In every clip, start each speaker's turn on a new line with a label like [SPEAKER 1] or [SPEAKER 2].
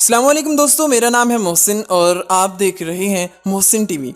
[SPEAKER 1] अस्सलाम वालेकुम दोस्तों, मेरा नाम है मोहसिन और आप देख रहे हैं मोहसिन टीवी।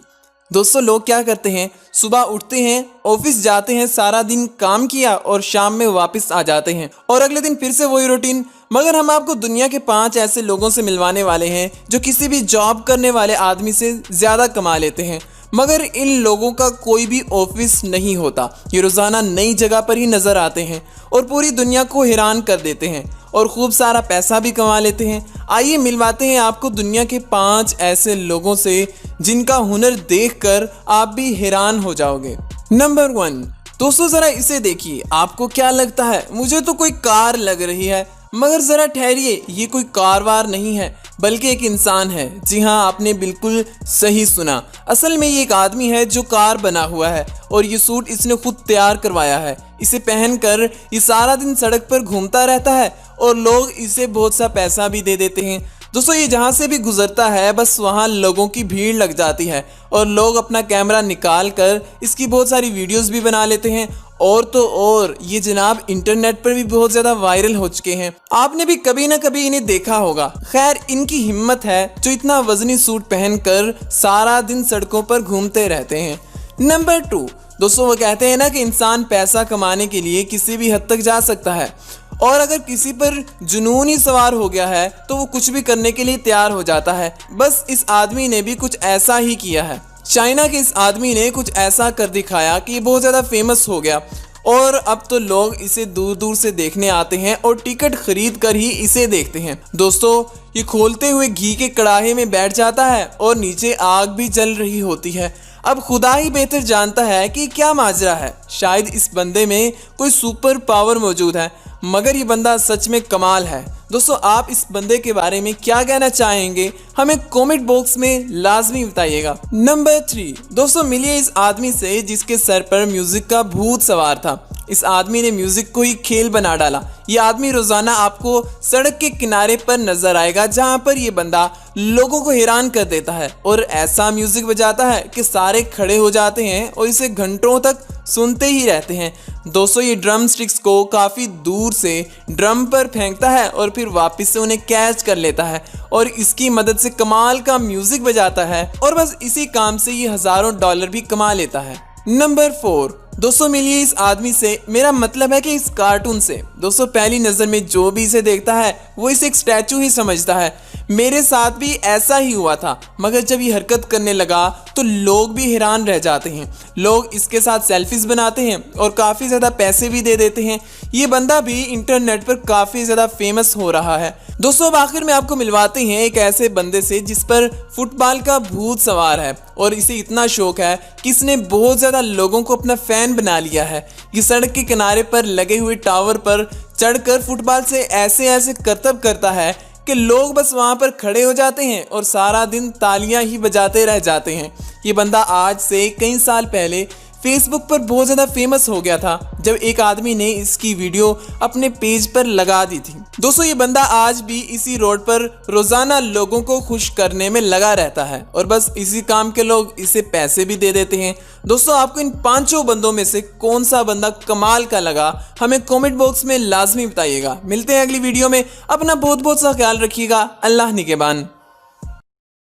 [SPEAKER 1] दोस्तों, लोग क्या करते हैं, सुबह उठते हैं, ऑफिस जाते हैं, सारा दिन काम किया और शाम में वापस आ जाते हैं और अगले दिन फिर से वही रूटीन। मगर हम आपको दुनिया के 5 ऐसे लोगों से मिलवाने वाले हैं जो किसी भी जॉब करने वाले आदमी से ज़्यादा कमा लेते हैं, मगर इन लोगों का कोई भी ऑफिस नहीं होता। ये रोज़ाना नई जगह पर ही नज़र आते हैं और पूरी दुनिया को हैरान कर देते हैं और खूब सारा पैसा भी कमा लेते हैं। आइए मिलवाते हैं आपको दुनिया के 5 ऐसे लोगों से जिनका हुनर देखकर आप भी हैरान हो जाओगे। नंबर 1, दोस्तों ज़रा इसे देखिए, आपको क्या लगता है? मुझे तो कोई कार लग रही है, मगर ज़रा ठहरिए, ये कोई कारवार नहीं है बल्कि एक इंसान है। जी हाँ, आपने बिल्कुल सही सुना। असल में ये एक आदमी है जो कार बना हुआ है और ये सूट इसने खुद तैयार करवाया है। इसे पहनकर ये सारा दिन सड़क पर घूमता रहता है और लोग इसे बहुत सा पैसा भी दे देते हैं। दोस्तों, ये जहाँ से भी गुजरता है बस वहाँ लोगों की भीड़ लग जाती है और लोग अपना कैमरा निकाल कर इसकी बहुत सारी वीडियोस भी बना लेते हैं। और तो और ये जनाब इंटरनेट पर भी बहुत ज़्यादा वायरल हो चुके हैं। आपने भी कभी ना कभी इन्हें देखा होगा। खैर, इनकी हिम्मत है जो इतना वजनी सूट पहनकर सारा दिन सड़कों पर घूमते रहते हैं। नंबर 2, दोस्तों वो कहते हैं ना कि इंसान पैसा कमाने के लिए किसी भी हद तक जा सकता है और अगर किसी पर जुनून ही सवार हो गया है तो वो कुछ भी करने के लिए तैयार हो जाता है। बस इस आदमी ने भी कुछ ऐसा ही किया है। चाइना के इस आदमी ने कुछ ऐसा कर दिखाया कि ये बहुत ज़्यादा फेमस हो गया और अब तो लोग इसे दूर दूर से देखने आते हैं और टिकट खरीद कर ही इसे देखते हैं। दोस्तों, ये खोलते हुए घी के कड़ाहे में बैठ जाता है और नीचे आग भी जल रही होती है। अब खुदा ही बेहतर जानता है कि क्या माजरा है। शायद इस बंदे में कोई सुपर पावर मौजूद है, मगर ये बंदा सच में कमाल है। दोस्तों, आप इस बंदे के बारे में क्या कहना चाहेंगे, हमें कमेंट बॉक्स में लाजमी बताइएगा। नंबर 3, दोस्तों मिलिए इस आदमी से जिसके सर पर म्यूजिक का भूत सवार था। इस आदमी ने म्यूजिक को ही खेल बना डाला। ये आदमी रोजाना आपको सड़क के किनारे पर नजर आएगा जहां पर ये बंदा लोगों को हैरान कर देता है और ऐसा म्यूजिक बजाता है कि सारे खड़े हो जाते हैं और इसे घंटों तक सुनते ही रहते हैं। दोस्तों, ये ड्रम स्टिक्स को काफ़ी दूर से ड्रम पर फेंकता है और फिर वापस से उन्हें कैच कर लेता है और इसकी मदद से कमाल का म्यूजिक बजाता है और बस इसी काम से ये हज़ारों डॉलर भी कमा लेता है। नंबर 4, दोस्तों मिलिए इस आदमी से, मेरा मतलब है कि इस कार्टून से। दोस्तों, पहली नज़र में जो भी इसे देखता है वो इसे एक स्टैचू ही समझता है। मेरे साथ भी ऐसा ही हुआ था, मगर जब ये हरकत करने लगा तो लोग भी हैरान रह जाते हैं। लोग इसके साथ सेल्फीज बनाते हैं और काफ़ी ज़्यादा पैसे भी दे देते हैं। ये बंदा भी इंटरनेट पर काफ़ी ज़्यादा फेमस हो रहा है। दोस्तों, अब आखिर में आपको मिलवाते हैं एक ऐसे बंदे से जिस पर फुटबॉल का भूत सवार है और इसे इतना शौक है कि इसने बहुत ज़्यादा लोगों को अपना फ़ैन बना लिया है। ये सड़क के किनारे पर लगे हुए टावर पर चढ़कर फुटबॉल से ऐसे ऐसे करतब करता है कि लोग बस वहाँ पर खड़े हो जाते हैं और सारा दिन तालियां ही बजाते रह जाते हैं। ये बंदा आज से कई साल पहले फेसबुक पर बहुत ज़्यादा फेमस हो गया था जब एक आदमी ने इसकी वीडियो अपने पेज पर लगा दी थी। दोस्तों, ये बंदा आज भी इसी रोड पर रोज़ाना लोगों को खुश करने में लगा रहता है और बस इसी काम के लोग इसे पैसे भी दे देते हैं। दोस्तों, आपको इन 5 बंदों में से कौन सा बंदा कमाल का लगा, हमें कमेंट बॉक्स में लाजमी बताइएगा। मिलते हैं अगली वीडियो में। अपना बहुत बहुत सा ख्याल रखिएगा। अल्लाह निगहबान।